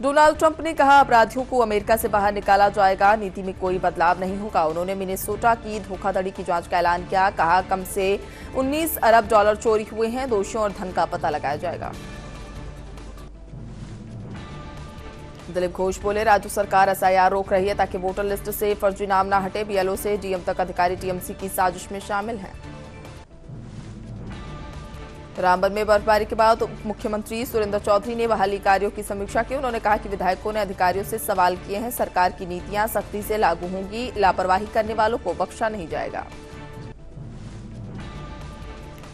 Donald Trump ने कहा अपराधियों को अमेरिका से बाहर निकाला जाएगा, नीति में कोई बदलाव नहीं होगा। उन्होंने मिनेसोटा की धोखाधड़ी की जांच का ऐलान किया, कहा कम से 19 अरब डॉलर चोरी हुए हैं, दोषियों और धन का पता लगाया जाएगा। दिलीप घोष बोले राज्य सरकार एसआईआर रोक रही है ताकि वोटर लिस्ट से फर्जी नाम न हटे। बीएलओ से डीएम तक अधिकारी टीएमसी की साजिश में शामिल हैं। रामबन में बर्फबारी के बाद उप मुख्यमंत्री सुरेंद्र चौधरी ने बहाली कार्यों की समीक्षा की। उन्होंने कहा कि विधायकों ने अधिकारियों से सवाल किए हैं, सरकार की नीतियां सख्ती से लागू होंगी, लापरवाही करने वालों को बख्शा नहीं जाएगा।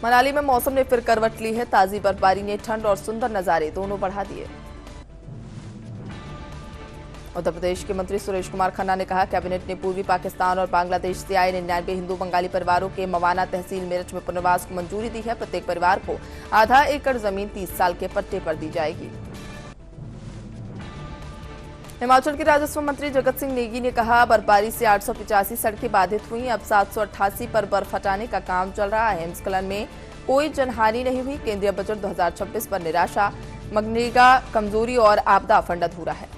मनाली में मौसम ने फिर करवट ली है, ताजी बर्फबारी ने ठंड और सुंदर नजारे दोनों बढ़ा दिए। उत्तर प्रदेश के मंत्री सुरेश कुमार खन्ना ने कहा कैबिनेट ने पूर्वी पाकिस्तान और बांग्लादेश से आए 99 हिंदू बंगाली परिवारों के मवाना तहसील मेरठ में पुनर्वास को मंजूरी दी है। प्रत्येक परिवार को आधा एकड़ जमीन 30 साल के पट्टे पर दी जाएगी। हिमाचल के राजस्व मंत्री जगत सिंह नेगी ने कहा बर्फबारी से 885 सड़कें बाधित हुई, अब 788 पर बर्फ हटाने का काम चल रहा है। हिमस्खलन में कोई जनहानि नहीं हुई। केंद्रीय बजट 2026 पर निराशा, मनरेगा कमजोरी और आपदा फंड अधूरा है।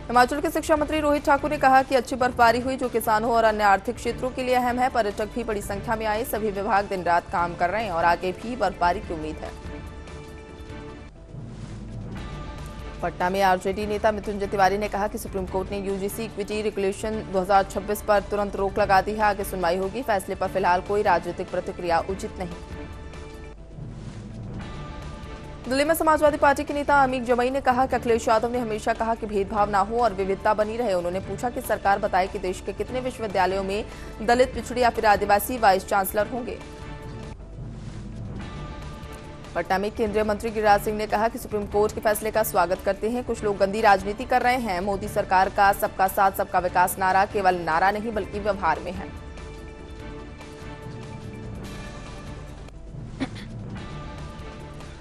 हिमाचल के शिक्षा मंत्री रोहित ठाकुर ने कहा कि अच्छी बर्फबारी हुई जो किसानों और अन्य आर्थिक क्षेत्रों के लिए अहम है। पर्यटक भी बड़ी संख्या में आए, सभी विभाग दिन रात काम कर रहे हैं और आगे भी बर्फबारी की उम्मीद है। पटना में आरजेडी नेता मृत्युंजय तिवारी ने कहा कि सुप्रीम कोर्ट ने यूजीसी इक्विटी रेगुलेशन 2026 पर तुरंत रोक लगा दी है, आगे सुनवाई होगी। फैसले पर फिलहाल कोई राजनीतिक प्रतिक्रिया उचित नहीं। दिल्ली में समाजवादी पार्टी के नेता अमीक जमई ने कहा कि अखिलेश यादव ने हमेशा कहा कि भेदभाव ना हो और विविधता बनी रहे। उन्होंने पूछा कि सरकार बताए कि देश के कितने विश्वविद्यालयों में दलित, पिछड़ी या फिर आदिवासी वाइस चांसलर होंगे। पटना में केंद्रीय मंत्री गिरिराज सिंह ने कहा कि सुप्रीम कोर्ट के फैसले का स्वागत करते हैं, कुछ लोग गंदी राजनीति कर रहे हैं। मोदी सरकार का सबका साथ सबका विकास नारा केवल नारा नहीं बल्कि व्यवहार में है।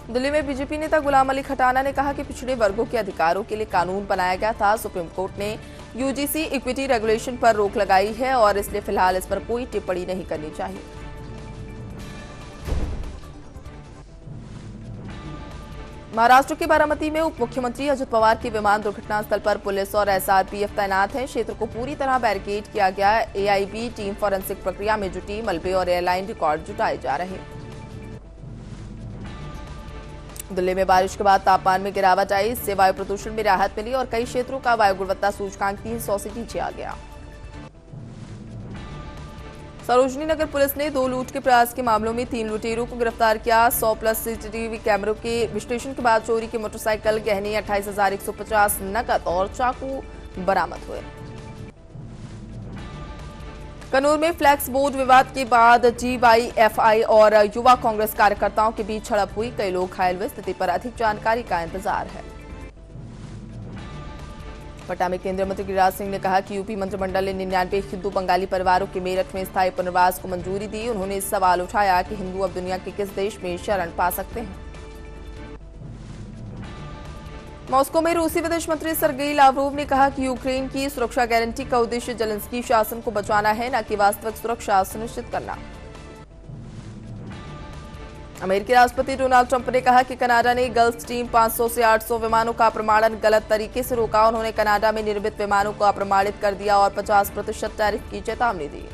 दिल्ली में बीजेपी नेता गुलाम अली खटाना ने कहा कि पिछड़े वर्गों के अधिकारों के लिए कानून बनाया गया था। सुप्रीम कोर्ट ने यूजीसी इक्विटी रेगुलेशन पर रोक लगाई है और इसलिए फिलहाल इस पर कोई टिप्पणी नहीं करनी चाहिए। महाराष्ट्र के बारामती में उप मुख्यमंत्री अजित पवार की विमान दुर्घटना स्थल पर पुलिस और एसआरपीएफ तैनात है। क्षेत्र को पूरी तरह बैरिकेड किया गया। एआईबी टीम फॉरेंसिक प्रक्रिया में जुटी, मलबे और एयरलाइन रिकॉर्ड जुटाए जा रहे हैं। दिल्ली में बारिश के बाद तापमान में गिरावट आई, इससे वायु प्रदूषण में राहत मिली और कई क्षेत्रों का वायु गुणवत्ता सूचकांक 300 से नीचे आ गया। सरोजनी नगर पुलिस ने 2 लूट के प्रयास के मामलों में 3 लुटेरों को गिरफ्तार किया। 100+ सीसीटीवी कैमरों के विश्लेषण के बाद चोरी की मोटरसाइकिल, गहने, 28,150 नकद और चाकू बरामद हुए। कन्नौर में फ्लैक्स बोर्ड विवाद के बाद डीवाईएफआई और युवा कांग्रेस कार्यकर्ताओं के बीच झड़प हुई, कई लोग घायल हुए। स्थिति पर अधिक जानकारी का इंतजार है। पटना में केंद्रीय मंत्री गिरिराज सिंह ने कहा कि यूपी मंत्रिमंडल ने 99 हिंदू बंगाली परिवारों के मेरठ में स्थायी पुनर्वास को मंजूरी दी। उन्होंने सवाल उठाया कि हिंदू अब दुनिया के किस देश में शरण पा सकते हैं। मॉस्को में रूसी विदेश मंत्री सर्गेई लावरोव ने कहा कि यूक्रेन की सुरक्षा गारंटी का उद्देश्य जेलेंस्की शासन को बचाना है, न कि वास्तविक सुरक्षा सुनिश्चित करना। अमेरिकी राष्ट्रपति डोनाल्ड ट्रंप ने कहा कि कनाडा ने गल्फ स्ट्रीम 500 से 800 विमानों का प्रमाणन गलत तरीके से रोका। उन्होंने कनाडा में निर्मित विमानों को अप्रमाणित कर दिया और 50% टैरिफ की चेतावनी दी।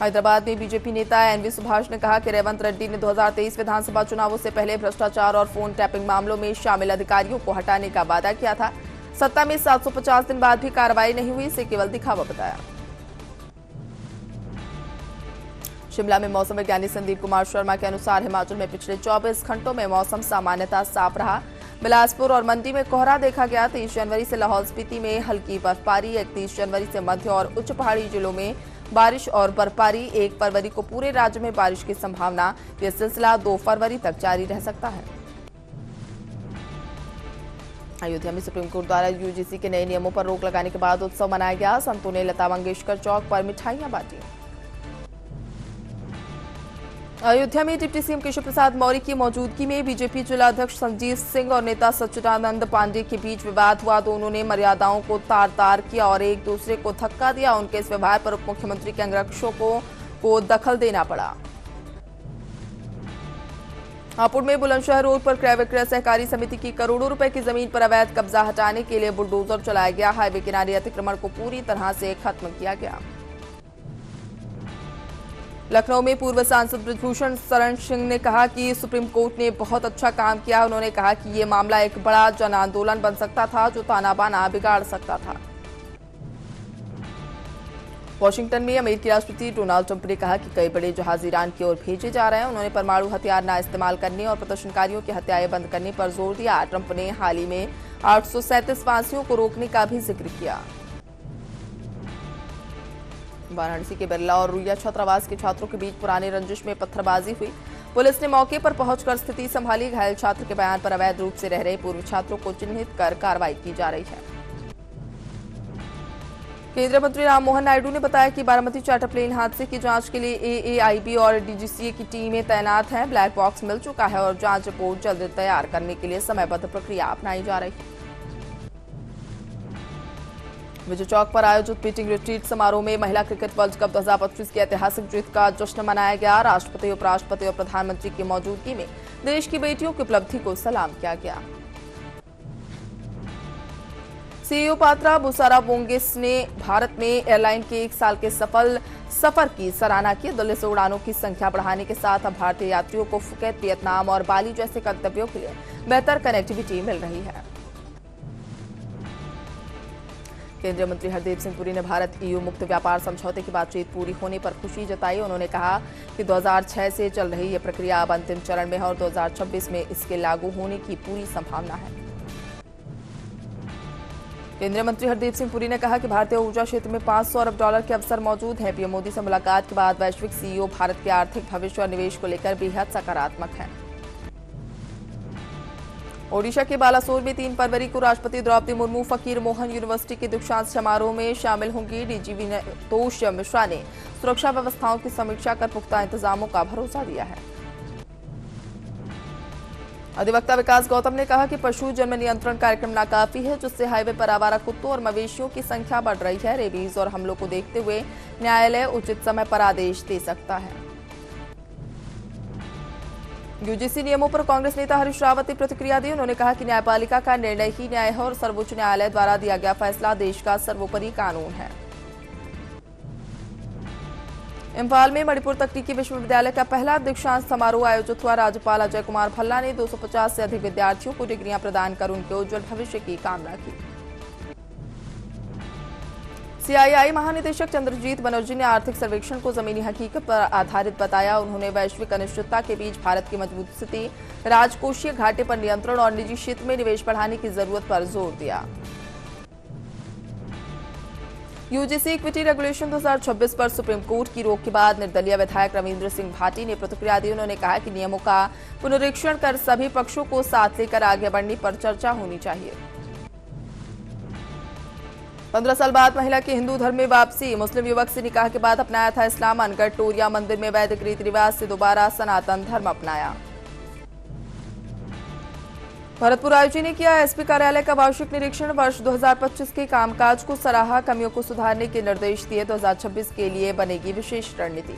हैदराबाद में बीजेपी नेता एनवी सुभाष ने कहा कि रेवंत रेड्डी ने 2023 विधानसभा चुनावों से पहले भ्रष्टाचार और फोन टैपिंग मामलों में शामिल अधिकारियों को हटाने का वादा किया था। सत्ता में 750 दिन बाद भी कार्रवाई नहीं हुई, इसे केवल दिखावा बताया। शिमला में मौसम वैज्ञानिक संदीप कुमार शर्मा के अनुसार हिमाचल में पिछले 24 घंटों में मौसम सामान्यतः साफ रहा। बिलासपुर और मंडी में कोहरा देखा गया। 23 जनवरी से लाहौल स्पीति में हल्की बर्फबारी, 31 जनवरी से मध्य और उच्च पहाड़ी जिलों में बारिश और बर्फबारी। 1 फरवरी को पूरे राज्य में बारिश की संभावना। यह सिलसिला 2 फरवरी तक जारी रह सकता है। अयोध्या में सुप्रीम कोर्ट द्वारा यूजीसी के नए नियमों पर रोक लगाने के बाद उत्सव मनाया गया। संतों ने लता मंगेशकर चौक पर मिठाइयां बांटी। अयोध्या में डिप्टी सीएम केशव प्रसाद मौर्य की मौजूदगी में बीजेपी जिलाध्यक्ष संजीव सिंह और नेता सच्चिदानंद पांडे के बीच विवाद हुआ। दोनों ने मर्यादाओं को तार-तार किया और एक दूसरे को धक्का दिया। उनके इस व्यवहार पर उप मुख्यमंत्री के अंगरक्षकों को दखल देना पड़ा। हापुड़ में बुलंदशहर रोड पर क्रय विक्रय सहकारी समिति की करोड़ों रुपए की जमीन पर अवैध कब्जा हटाने के लिए बुलडोजर चलाया गया। हाईवे किनारे अतिक्रमण को पूरी तरह से खत्म किया गया। लखनऊ में पूर्व सांसद ब्रजभूषण शरण सिंह ने कहा कि सुप्रीम कोर्ट ने बहुत अच्छा काम किया। उन्होंने कहा कि ये मामला एक बड़ा जन आंदोलन बन सकता था जो ताना बाना बिगाड़ सकता था। वॉशिंगटन में अमेरिकी राष्ट्रपति डोनाल्ड ट्रंप ने कहा कि कई बड़े जहाज ईरान की ओर भेजे जा रहे हैं। उन्होंने परमाणु हथियार न इस्तेमाल करने और प्रदर्शनकारियों की हत्याएं बंद करने पर जोर दिया। ट्रंप ने हाल ही में 837 फांसियों को रोकने का भी जिक्र किया। वाराणसी के बिरला और रुइया छात्रावास के छात्रों के बीच पुराने रंजिश में पत्थरबाजी हुई। पुलिस ने मौके पर पहुंचकर स्थिति संभाली। घायल छात्र के बयान पर अवैध रूप से रह रहे पूर्व छात्रों को चिन्हित कर कार्रवाई की जा रही है। केंद्रीय मंत्री राममोहन नायडू ने बताया कि बारामती चार्टर प्लेन हादसे की जांच के लिए एएआईबी और डीजीसीए की टीमें तैनात हैं। ब्लैक बॉक्स मिल चुका है और जांच रिपोर्ट जल्द तैयार करने के लिए समयबद्ध प्रक्रिया अपनाई जा रही है। विजय चौक पर आयोजित मीटिंग रिट्रीट समारोह में महिला क्रिकेट वर्ल्ड कप 2025 की ऐतिहासिक जीत का जश्न मनाया गया। राष्ट्रपति, उपराष्ट्रपति और प्रधानमंत्री की मौजूदगी में देश की बेटियों की उपलब्धि को सलाम किया गया। सीईओ पात्रा बुसारा बोंगिस ने भारत में एयरलाइन के 1 साल के सफल सफर की सराहना की। दिल्ली से उड़ानों की संख्या बढ़ाने के साथ अब भारतीय यात्रियों को फुकेत, वियतनाम और बाली जैसे गंतव्यों के लिए बेहतर कनेक्टिविटी मिल रही है। केंद्रीय मंत्री हरदीप सिंह पुरी ने भारत ईयू मुक्त व्यापार समझौते की बातचीत पूरी होने पर खुशी जताई। उन्होंने कहा कि 2006 से चल रही यह प्रक्रिया अब अंतिम चरण में है और 2026 में इसके लागू होने की पूरी संभावना है। केंद्रीय मंत्री हरदीप सिंह पुरी ने कहा कि भारतीय ऊर्जा क्षेत्र में $500 अरब के अवसर मौजूद हैं। पीएम मोदी से मुलाकात के बाद वैश्विक सीईओ भारत के आर्थिक भविष्य और निवेश को लेकर बेहद सकारात्मक हैं। ओडिशा के बालासोर में 3 फरवरी को राष्ट्रपति द्रौपदी मुर्मू फकीर मोहन यूनिवर्सिटी के दीक्षांत समारोह में शामिल होंगी। डीजीपी तोष मिश्रा ने सुरक्षा व्यवस्थाओं की समीक्षा कर पुख्ता इंतजामों का भरोसा दिया है। अधिवक्ता विकास गौतम ने कहा कि पशु जन्म नियंत्रण कार्यक्रम नाकाफी है, जिससे हाईवे पर आवारा कुत्तों और मवेशियों की संख्या बढ़ रही है। रेबीज और हमलों को देखते हुए न्यायालय उचित समय पर आदेश दे सकता है। यूजीसी नियमों पर कांग्रेस नेता हरीश रावत ने प्रतिक्रिया दी। उन्होंने कहा कि न्यायपालिका का निर्णय ही न्याय है और सर्वोच्च न्यायालय द्वारा दिया गया फैसला देश का सर्वोपरि कानून है। इम्फाल में मणिपुर तकनीकी विश्वविद्यालय का पहला दीक्षांत समारोह आयोजित हुआ। राज्यपाल अजय कुमार भल्ला ने 250 से अधिक विद्यार्थियों को डिग्रियां प्रदान कर उनके उज्जवल भविष्य की कामना की। सीआईआई महानिदेशक चंद्रजीत बनर्जी ने आर्थिक सर्वेक्षण को जमीनी हकीकत पर आधारित बताया। उन्होंने वैश्विक अनिश्चितता के बीच भारत की मजबूत स्थिति, राजकोषीय घाटे पर नियंत्रण और निजी क्षेत्र में निवेश बढ़ाने की जरूरत पर जोर दिया। यूजीसी इक्विटी रेगुलेशन 2026 पर सुप्रीम कोर्ट की रोक के बाद निर्दलीय विधायक रविंद्र सिंह भाटी ने प्रतिक्रिया दी। उन्होंने कहा कि नियमों का पुनरीक्षण कर सभी पक्षों को साथ लेकर आगे बढ़ने पर चर्चा होनी चाहिए। 15 साल बाद महिला की हिंदू धर्म में वापसी। मुस्लिम युवक से निकाह के बाद अपनाया था इस्लाम। अनगढ़ टोरिया मंदिर में वैदिक रीति रिवाज से दोबारा सनातन धर्म अपनाया। भरतपुर आईजी ने किया एसपी कार्यालय का वार्षिक निरीक्षण। वर्ष 2025 के कामकाज को सराहा, कमियों को सुधारने के निर्देश दिए। 2026 के लिए बनेगी विशेष रणनीति।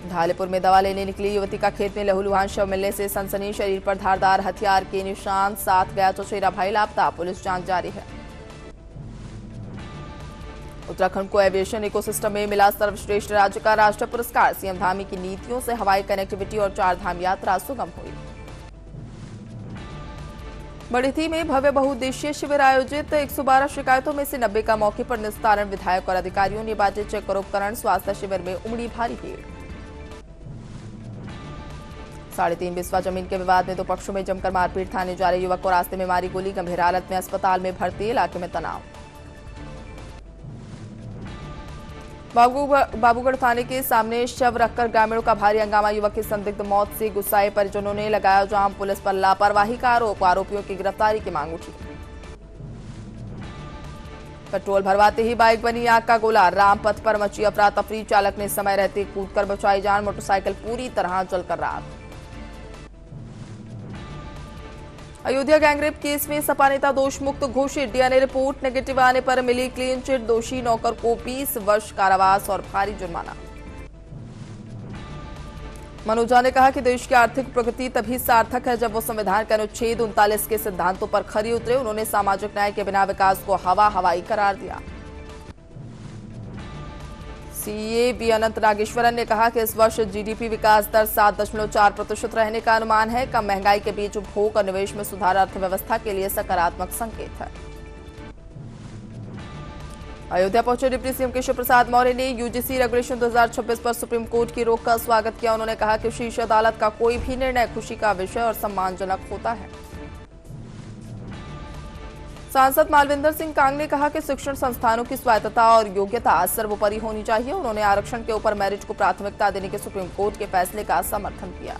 ढालेपुर में दवा लेने निकली युवती का खेत में लहूलुहान शव मिलने से सनसनी। शरीर पर धारदार हथियार के निशान, साथ गया चचेरा भाई लापता। पुलिस जांच जारी है। उत्तराखंड को एविएशन इकोसिस्टम में मिला सर्वश्रेष्ठ राज्य का राष्ट्रीय पुरस्कार। सीएम धामी की नीतियों से हवाई कनेक्टिविटी और 4 धाम यात्रा सुगम हुई। बढ़ी में भव्य बहुउद्देशीय शिविर आयोजित। 112 शिकायतों में से 90 का मौके पर निस्तारण। विधायक और अधिकारियों ने बांटे चेक और उपकरण। स्वास्थ्य शिविर में उमड़ी भारी भीड़। 3.5 बिस्वा जमीन के विवाद में 2 पक्षों में जमकर मारपीट। थाने जा रहे युवक को रास्ते में मारी गोली, गंभीर हालत में अस्पताल में भर्ती। इलाके में तनाव। बाबूगढ़ थाने के सामने शव रखकर ग्रामीणों का भारी हंगामा। युवक की संदिग्ध मौत से गुस्साए परिजनों ने लगाया जाम। पुलिस पर लापरवाही का आरोप। आरोपियों की गिरफ्तारी की मांग उठी। पेट्रोल भरवाते ही बाइक बनी आग का गोला। रामपथ पर मची अफरा तफरी। चालक ने समय रहते कूदकर बचाई जान। मोटरसाइकिल पूरी तरह जलकर राख। अयोध्या गैंगरेप केस में सपा नेता दोष मुक्त घोषित। डीएनए रिपोर्ट नेगेटिव आने पर मिली क्लीन चिट। दोषी नौकर को 20 वर्ष कारावास और भारी जुर्माना। मनोज झा ने कहा कि देश की आर्थिक प्रगति तभी सार्थक है जब वो संविधान के अनुच्छेद 39 के सिद्धांतों पर खरी उतरे। उन्होंने सामाजिक न्याय के बिना विकास को हवाई करार दिया। सीए बी अनंत नागेश्वरन ने कहा कि इस वर्ष जीडीपी विकास दर 7.4% रहने का अनुमान है। कम महंगाई के बीच उपभोग और निवेश में सुधार अर्थव्यवस्था के लिए सकारात्मक संकेत है। अयोध्या पहुंचे डिप्टी सीएम केशव प्रसाद मौर्य ने यूजीसी रेगुलेशन 2026 पर सुप्रीम कोर्ट की रोक का स्वागत किया। उन्होंने कहा कि शीर्ष अदालत का कोई भी निर्णय खुशी का विषय और सम्मानजनक होता है। सांसद मालविंदर सिंह कांग ने कहा कि शिक्षण संस्थानों की स्वायत्तता और योग्यता सर्वोपरि होनी चाहिए। उन्होंने आरक्षण के ऊपर मेरिट को प्राथमिकता देने के सुप्रीम कोर्ट के फैसले का समर्थन किया।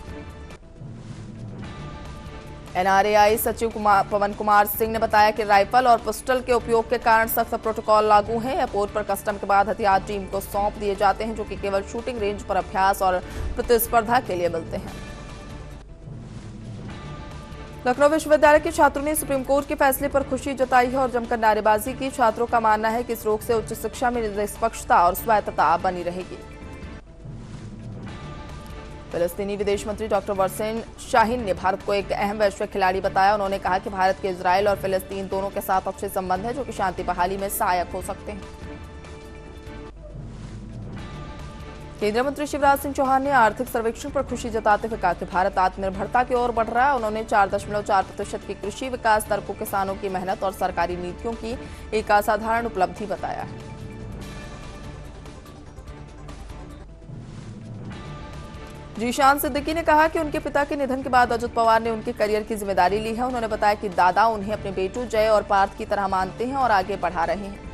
एनआरएआई सचिव पवन कुमार सिंह ने बताया कि राइफल और पिस्टल के उपयोग के कारण सख्त प्रोटोकॉल लागू हैं। एयरपोर्ट पर कस्टम के बाद हथियार टीम को सौंप दिए जाते हैं, जो कि केवल शूटिंग रेंज पर अभ्यास और प्रतिस्पर्धा के लिए मिलते हैं। लखनऊ विश्वविद्यालय के छात्रों ने सुप्रीम कोर्ट के फैसले पर खुशी जताई है और जमकर नारेबाजी की। छात्रों का मानना है कि इस रोक से उच्च शिक्षा में निष्पक्षता और स्वायत्तता बनी रहेगी। फिलिस्तीनी विदेश मंत्री डॉक्टर वरसेन शाहीन ने भारत को एक अहम वैश्विक खिलाड़ी बताया। उन्होंने कहा कि भारत के इजरायल और फिलिस्तीन दोनों के साथ अच्छे संबंध हैं, जो कि शांति बहाली में सहायक हो सकते हैं। केंद्रीय मंत्री शिवराज सिंह चौहान ने आर्थिक सर्वेक्षण पर खुशी जताते हुए कहा कि भारत आत्मनिर्भरता की ओर बढ़ रहा है। उन्होंने 4.4% की कृषि विकास दर को किसानों की मेहनत और सरकारी नीतियों की एक असाधारण उपलब्धि बताया है। जीशान सिद्दीकी ने कहा कि उनके पिता के निधन के बाद अजित पवार ने उनके करियर की जिम्मेदारी ली है। उन्होंने बताया कि दादा उन्हें अपने बेटों जय और पार्थ की तरह मानते हैं और आगे बढ़ा रहे हैं।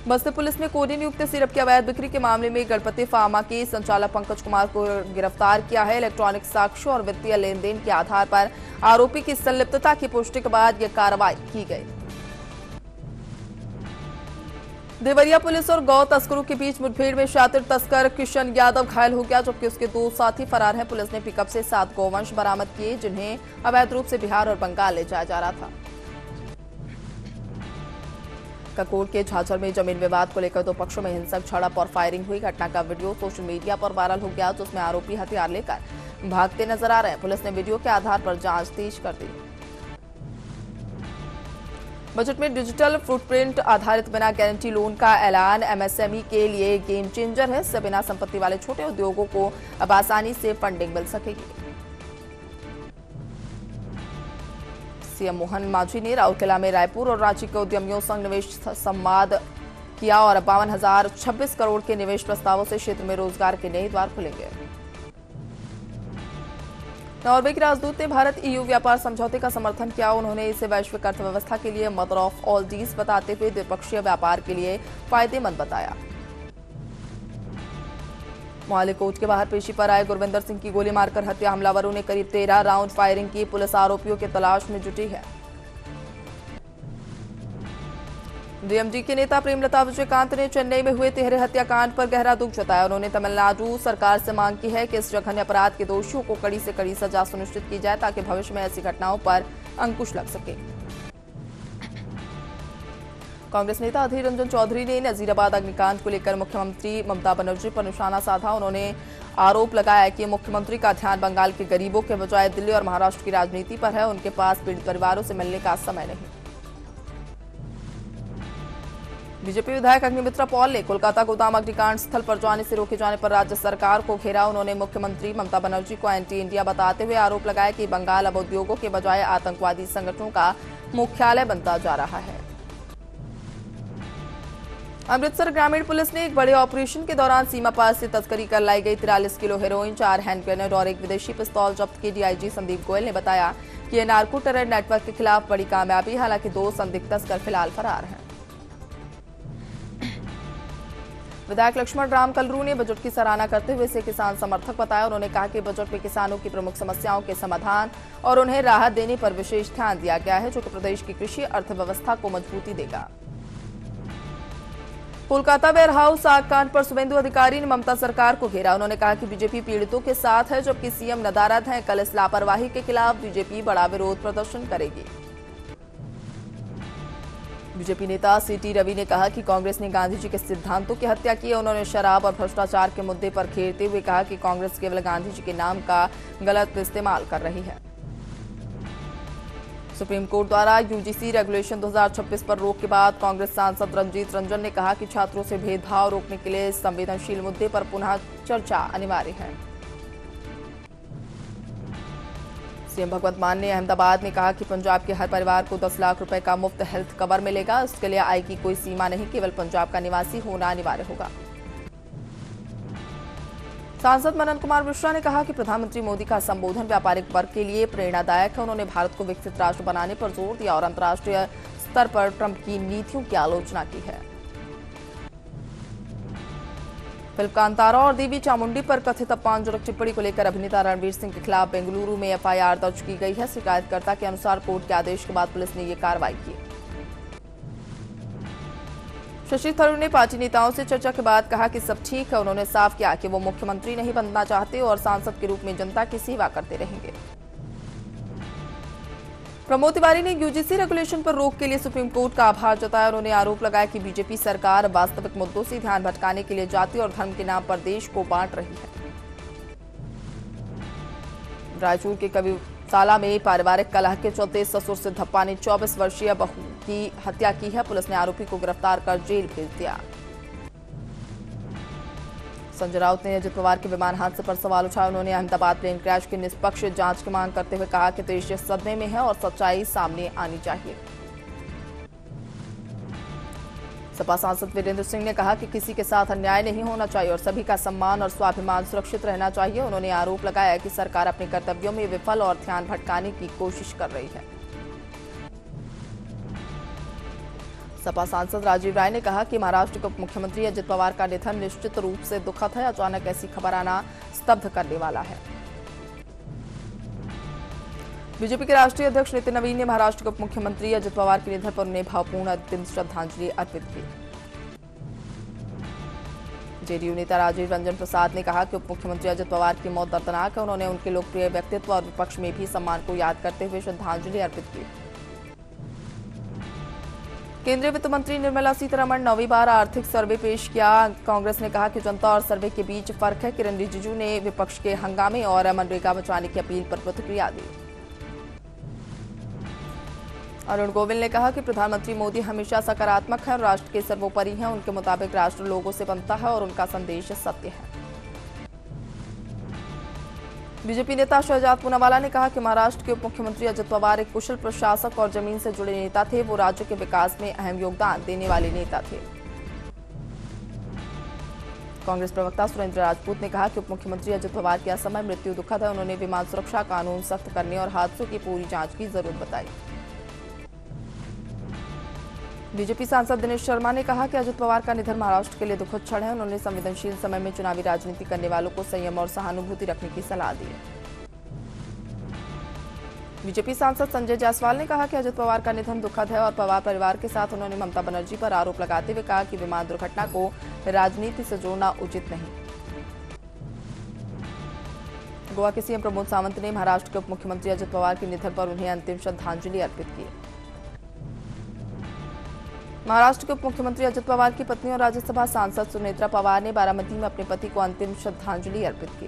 बस्ती पुलिस ने कोडिन युक्त सिरप की अवैध बिक्री के मामले में गणपति फार्मा के संचालक पंकज कुमार को गिरफ्तार किया है। इलेक्ट्रॉनिक साक्ष्यों और वित्तीय लेन देन के आधार पर आरोपी की संलिप्तता की पुष्टि के बाद यह कार्रवाई की गई। देवरिया पुलिस और गौ तस्करों के बीच मुठभेड़ में शातिर तस्कर किशन यादव घायल हो गया, जबकि उसके 2 साथी फरार हैं। पुलिस ने पिकअप से 7 गौवंश बरामद किए, जिन्हें अवैध रूप से बिहार और बंगाल ले जाया जा रहा था। ककोट के झाझर में जमीन विवाद को लेकर 2 पक्षों में हिंसक झड़प और फायरिंग हुई। घटना का वीडियो सोशल मीडिया पर वायरल हो गया, जिसमें आरोपी हथियार लेकर भागते नजर आ रहे हैं। पुलिस ने वीडियो के आधार पर जांच तेज कर दी। बजट में डिजिटल फुटप्रिंट आधारित बिना गारंटी लोन का ऐलान एमएसएमई के लिए गेम चेंजर है। इससे बिना संपत्ति वाले छोटे उद्योगों को अब आसानी से फंडिंग मिल सकेगी। सीएम मोहन मांझी ने राउरकेला में रायपुर और रांची के उद्यमियों संग निवेश संवाद किया और 52,026 करोड़ के निवेश प्रस्तावों से क्षेत्र में रोजगार के नए द्वार खुलेंगे। नॉर्वे के राजदूत ने भारत ईयू व्यापार समझौते का समर्थन किया। उन्होंने इसे वैश्विक अर्थव्यवस्था के लिए मदर ऑफ ऑल डील्स बताते हुए द्विपक्षीय व्यापार के लिए फायदेमंद बताया। मोहाली कोर्ट के बाहर पेशी पर आए गुरविंदर सिंह की गोली मारकर हत्या, हमलावरों ने करीब 13 राउंड फायरिंग की। पुलिस आरोपियों की तलाश में जुटी है। डीएमडी के नेता प्रेमलता विजयकांत ने चेन्नई में हुए तिहरे हत्याकांड पर गहरा दुख जताया। उन्होंने तमिलनाडु सरकार से मांग की है कि इस जघन्य अपराध के दोषियों को कड़ी से कड़ी सजा सुनिश्चित की जाए, ताकि भविष्य में ऐसी घटनाओं पर अंकुश लग सके। कांग्रेस नेता अधीर रंजन चौधरी ने नजीराबाद अग्निकांड को लेकर मुख्यमंत्री ममता बनर्जी पर निशाना साधा। उन्होंने आरोप लगाया कि मुख्यमंत्री का ध्यान बंगाल के गरीबों के बजाय दिल्ली और महाराष्ट्र की राजनीति पर है। उनके पास पीड़ित परिवारों से मिलने का समय नहीं। बीजेपी विधायक अग्निमित्रा पॉल ने कोलकाता गोदाम अग्निकांड स्थल पर जाने से रोके जाने पर राज्य सरकार को घेरा। उन्होंने मुख्यमंत्री ममता बनर्जी को एंटी इंडिया बताते हुए आरोप लगाया कि बंगाल अब उद्योगों के बजाय आतंकवादी संगठनों का मुख्यालय बनता जा रहा है। अमृतसर ग्रामीण पुलिस ने एक बड़े ऑपरेशन के दौरान सीमा पार से तस्करी कर लाई गई 43 किलो हेरोइन, 4 हैंड ग्रेनेड और एक विदेशी पिस्तौल जब्त की। डीआईजी संदीप गोयल ने बताया कि यह नार्को टेरर नेटवर्क के खिलाफ बड़ी कामयाबी। हालांकि 2 संदिग्ध तस्कर फिलहाल फरार हैं। विधायक लक्ष्मण राम कलरू ने बजट की सराहना करते हुए इसे किसान समर्थक बताया। उन्होंने कहा कि बजट में किसानों की प्रमुख समस्याओं के समाधान और उन्हें राहत देने पर विशेष ध्यान दिया गया है, जो कि प्रदेश की कृषि अर्थव्यवस्था को मजबूती देगा। कोलकाता वेयरहाउस आग कांड पर शुभेंदु अधिकारी ने ममता सरकार को घेरा। उन्होंने कहा कि बीजेपी पीड़ितों के साथ है, जबकि सीएम नदारद हैं। कल इस लापरवाही के खिलाफ बीजेपी बड़ा विरोध प्रदर्शन करेगी। बीजेपी नेता सीटी रवि ने कहा कि कांग्रेस ने गांधी जी के सिद्धांतों की हत्या की है। उन्होंने शराब और भ्रष्टाचार के मुद्दे पर घेरते हुए कहा कि कांग्रेस केवल गांधी जी के नाम का गलत इस्तेमाल कर रही है। सुप्रीम कोर्ट द्वारा यूजीसी रेगुलेशन 2026 पर रोक के बाद कांग्रेस सांसद रंजीत रंजन ने कहा कि छात्रों से भेदभाव रोकने के लिए इस संवेदनशील मुद्दे पर पुनः चर्चा अनिवार्य है। सीएम भगवंत मान ने अहमदाबाद में कहा कि पंजाब के हर परिवार को 10 लाख रुपए का मुफ्त हेल्थ कवर मिलेगा। इसके लिए आय की कोई सीमा नहीं, केवल पंजाब का निवासी होना अनिवार्य होगा। सांसद मनन कुमार मिश्रा ने कहा कि प्रधानमंत्री मोदी का संबोधन व्यापारिक वर्ग के लिए प्रेरणादायक है। उन्होंने भारत को विकसित राष्ट्र बनाने पर जोर दिया और अंतर्राष्ट्रीय स्तर पर ट्रंप की नीतियों की आलोचना की है। फिल्म कांतारा और देवी चामुंडी पर कथित अपमानजनक टिप्पणी को लेकर अभिनेता रणवीर सिंह के खिलाफ बेंगलुरु में एफआईआर दर्ज की गई है। शिकायतकर्ता के अनुसार कोर्ट के आदेश के बाद पुलिस ने ये कार्रवाई की। शशि थरूर ने पार्टी नेताओं से चर्चा के बाद कहा कि सब ठीक है। उन्होंने साफ किया कि वो मुख्यमंत्री नहीं बनना चाहते और सांसद के रूप में जनता की सेवा करते रहेंगे। प्रमोद तिवारी ने यूजीसी रेगुलेशन पर रोक के लिए सुप्रीम कोर्ट का आभार जताया। उन्होंने आरोप लगाया कि बीजेपी सरकार वास्तविक मुद्दों से ध्यान भटकाने के लिए जाति और धर्म के नाम पर देश को बांट रही है। रायचूर के कविशाला में पारिवारिक कलह के चलते ससुर सिद्धप्पा ने 24 वर्षीय बहू की हत्या की है। पुलिस ने आरोपी को गिरफ्तार कर जेल भेज दिया। संजय राउत ने अजित पवार के विमान हादसे पर सवाल उठाया। उन्होंने अहमदाबाद प्लेन क्रैश की निष्पक्ष जांच की मांग करते हुए कहा कि देश सदमे में है और सच्चाई सामने आनी चाहिए। सपा सांसद वीरेंद्र सिंह ने कहा कि किसी के साथ अन्याय नहीं होना चाहिए और सभी का सम्मान और स्वाभिमान सुरक्षित रहना चाहिए। उन्होंने आरोप लगाया कि सरकार अपने कर्तव्यों में विफल और ध्यान भटकाने की कोशिश कर रही है। सपा सांसद राजीव राय ने कहा कि महाराष्ट्र के उप मुख्यमंत्री अजित पवार का निधन निश्चित रूप से दुखद है। अचानक ऐसी खबर आना स्तब्ध करने वाला है। बीजेपी के राष्ट्रीय अध्यक्ष नितिन नवीन ने महाराष्ट्र के उप मुख्यमंत्री अजित पवार के निधन पर उन्हें भावपूर्ण अंतिम श्रद्धांजलि अर्पित की। जेडीयू नेता राजीव रंजन प्रसाद ने कहा कि उप मुख्यमंत्री अजित पवार की मौत दर्दनाक है। उन्होंने उनके लोकप्रिय व्यक्तित्व और विपक्ष में भी सम्मान को याद करते हुए श्रद्धांजलि अर्पित की। केंद्रीय वित्त मंत्री निर्मला सीतारमण 9वीं बार आर्थिक सर्वे पेश किया। कांग्रेस ने कहा कि जनता और सर्वे के बीच फर्क है। किरण रिजिजू ने विपक्ष के हंगामे और मनरेगा बचाने की अपील पर प्रतिक्रिया दी। अरुण गोविल ने कहा कि प्रधानमंत्री मोदी हमेशा सकारात्मक है और राष्ट्र के सर्वोपरि हैं। उनके मुताबिक राष्ट्र लोगों से बनता है और उनका संदेश सत्य है। बीजेपी नेता शहजाद पूनावाला ने कहा कि महाराष्ट्र के उप मुख्यमंत्री अजित पवार एक कुशल प्रशासक और जमीन से जुड़े नेता थे। वो राज्य के विकास में अहम योगदान देने वाले नेता थे। कांग्रेस प्रवक्ता सुरेंद्र राजपूत ने कहा कि उप मुख्यमंत्री अजित पवार की असमय मृत्यु दुखद है। उन्होंने विमान सुरक्षा कानून सख्त करने और हादसों की पूरी जांच की जरूरत बताई। बीजेपी सांसद दिनेश शर्मा ने कहा कि अजित पवार का निधन महाराष्ट्र के लिए दुखद क्षण है। उन्होंने संवेदनशील समय में चुनावी राजनीति करने वालों को संयम और सहानुभूति रखने की सलाह दी। बीजेपी सांसद संजय जायसवाल ने कहा कि अजित पवार का निधन दुखद है और पवार परिवार के साथ उन्होंने ममता बनर्जी पर आरोप लगाते हुए कहा कि विमान दुर्घटना को राजनीति से जोड़ना उचित नहीं। गोवा के सीएम प्रमोद सावंत ने महाराष्ट्र के उप मुख्यमंत्री अजित पवार के निधन पर उन्हें अंतिम श्रद्धांजलि अर्पित की। महाराष्ट्र के उप मुख्यमंत्री अजित पवार की पत्नी और राज्यसभा सांसद सुनेत्रा पवार ने बारामती में अपने पति को अंतिम श्रद्धांजलि अर्पित की।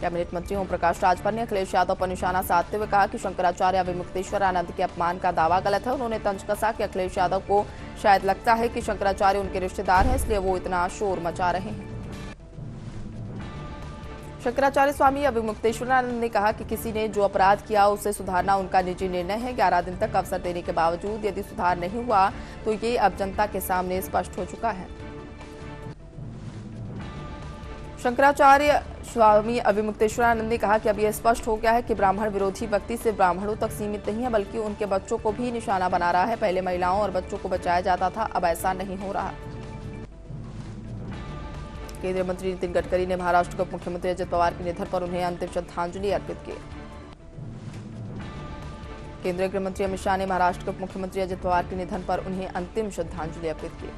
कैबिनेट मंत्री ओम प्रकाश राजभर ने अखिलेश यादव पर निशाना साधते हुए कहा कि शंकराचार्य विमुक्तेश्वरानंद के अपमान का दावा गलत है। उन्होंने तंज कसा कि अखिलेश यादव को शायद लगता है कि शंकराचार्य उनके रिश्तेदार हैं, इसलिए वो इतना शोर मचा रहे हैं। शंकराचार्य स्वामी अविमुक्तेश्वरानंद ने कहा कि किसी ने जो अपराध किया उसे सुधारना उनका निजी निर्णय है। 11 दिन तक अवसर देने के बावजूद यदि सुधार नहीं हुआ तो ये अब जनता के सामने स्पष्ट हो चुका है। शंकराचार्य स्वामी अविमुक्तेश्वरानंद ने कहा कि अब यह स्पष्ट हो गया है कि ब्राह्मण विरोधी व्यक्ति सिर्फ ब्राह्मणों तक सीमित नहीं है बल्कि उनके बच्चों को भी निशाना बना रहा है। पहले महिलाओं और बच्चों को बचाया जाता था, अब ऐसा नहीं हो रहा। केंद्रीय मंत्री नितिन गडकरी ने महाराष्ट्र के उप मुख्यमंत्री अजित पवार के निधन पर उन्हें अंतिम श्रद्धांजलि अर्पित की। केंद्रीय गृह मंत्री अमित शाह ने महाराष्ट्र के उप मुख्यमंत्री अजित पवार के निधन पर उन्हें अंतिम श्रद्धांजलि अर्पित की।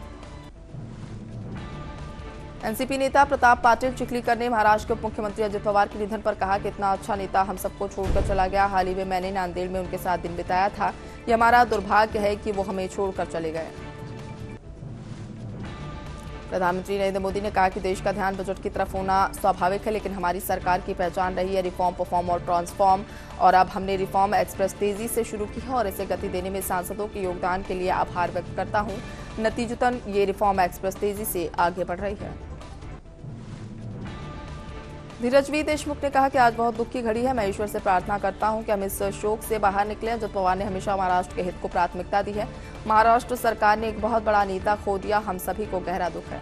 एनसीपी नेता प्रताप पाटिल चिखलीकर ने महाराष्ट्र के उप मुख्यमंत्री अजित पवार के निधन पर कहा कि इतना अच्छा नेता हम सबको छोड़कर चला गया। हाल ही में मैंने नांदेड़ में उनके साथ दिन बिताया था। ये हमारा दुर्भाग्य है कि वो हमें छोड़कर चले गए। प्रधानमंत्री नरेंद्र मोदी ने कहा कि देश का ध्यान बजट की तरफ होना स्वाभाविक है, लेकिन हमारी सरकार की पहचान रही है रिफॉर्म, परफॉर्म और ट्रांसफॉर्म। और अब हमने रिफॉर्म एक्सप्रेस तेजी से शुरू की है और इसे गति देने में सांसदों के योगदान के लिए आभार व्यक्त करता हूं। नतीजतन ये रिफॉर्म एक्सप्रेस तेजी से आगे बढ़ रही है। धीरज वी देशमुख ने कहा कि आज बहुत दुख की घड़ी है। मैं ईश्वर से प्रार्थना करता हूं कि हम इस शोक से बाहर निकलें। अजित पवार ने हमेशा महाराष्ट्र के हित को प्राथमिकता दी है। महाराष्ट्र सरकार ने एक बहुत बड़ा नेता खो दिया, हम सभी को गहरा दुख है।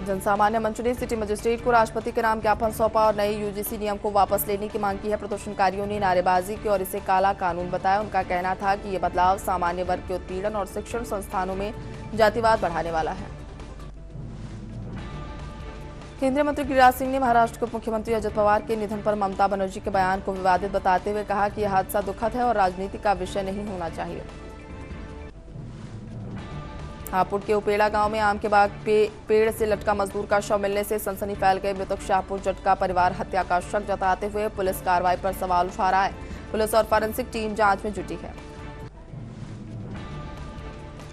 जनसामान्य मंच ने सिटी मजिस्ट्रेट को राष्ट्रपति के नाम ज्ञापन सौंपा और नए यूजीसी नियम को वापस लेने की मांग की है। प्रदर्शनकारियों ने नारेबाजी की और इसे काला कानून बताया। उनका कहना था कि ये बदलाव सामान्य वर्ग के उत्पीड़न और शिक्षण संस्थानों में जातिवाद बढ़ाने वाला है। केंद्रीय मंत्री गिरिराज सिंह ने महाराष्ट्र के उप मुख्यमंत्री अजित पवार के निधन पर ममता बनर्जी के बयान को विवादित बताते हुए कहा कि यह हादसा दुखद है और राजनीति का विषय नहीं होना चाहिए। हापुड़ के उपेड़ा गांव में आम के बाग पे पेड़ से लटका मजदूर का शव मिलने से सनसनी फैल गई। मृतक शाहपुर जट का परिवार हत्या का शक जताते हुए पुलिस कार्रवाई पर सवाल उठा रहा है। पुलिस और फॉरेंसिक टीम जांच में जुटी है।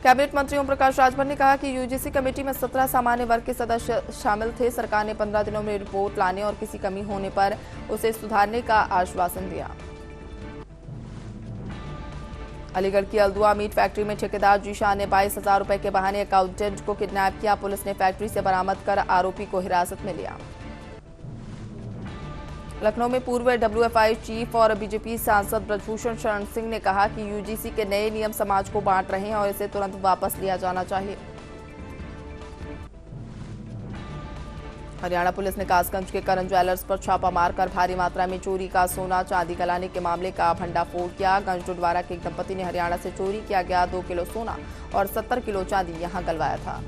कैबिनेट मंत्री ओम प्रकाश राजभर ने कहा कि यूजीसी कमेटी में 17 सामान्य वर्ग के सदस्य शामिल थे। सरकार ने 15 दिनों में रिपोर्ट लाने और किसी कमी होने पर उसे सुधारने का आश्वासन दिया। अलीगढ़ की अल्दुआ मीट फैक्ट्री में ठेकेदार जीशान ने 22,000 रुपए के बहाने अकाउंटेंट को किडनैप किया। पुलिस ने फैक्ट्री से बरामद कर आरोपी को हिरासत में लिया। लखनऊ में पूर्व डब्ल्यूएफआई चीफ और बीजेपी सांसद ब्रजभूषण शरण सिंह ने कहा कि यूजीसी के नए नियम समाज को बांट रहे हैं और इसे तुरंत वापस लिया जाना चाहिए। हरियाणा पुलिस ने कासगंज के करण ज्वेलर्स पर छापा मारकर भारी मात्रा में चोरी का सोना चांदी गलाने के मामले का भंडाफोड़ किया। गंजडुडवारा के एक दंपति ने हरियाणा से चोरी किया गया 2 किलो सोना और 70 किलो चांदी यहां गलवाया था।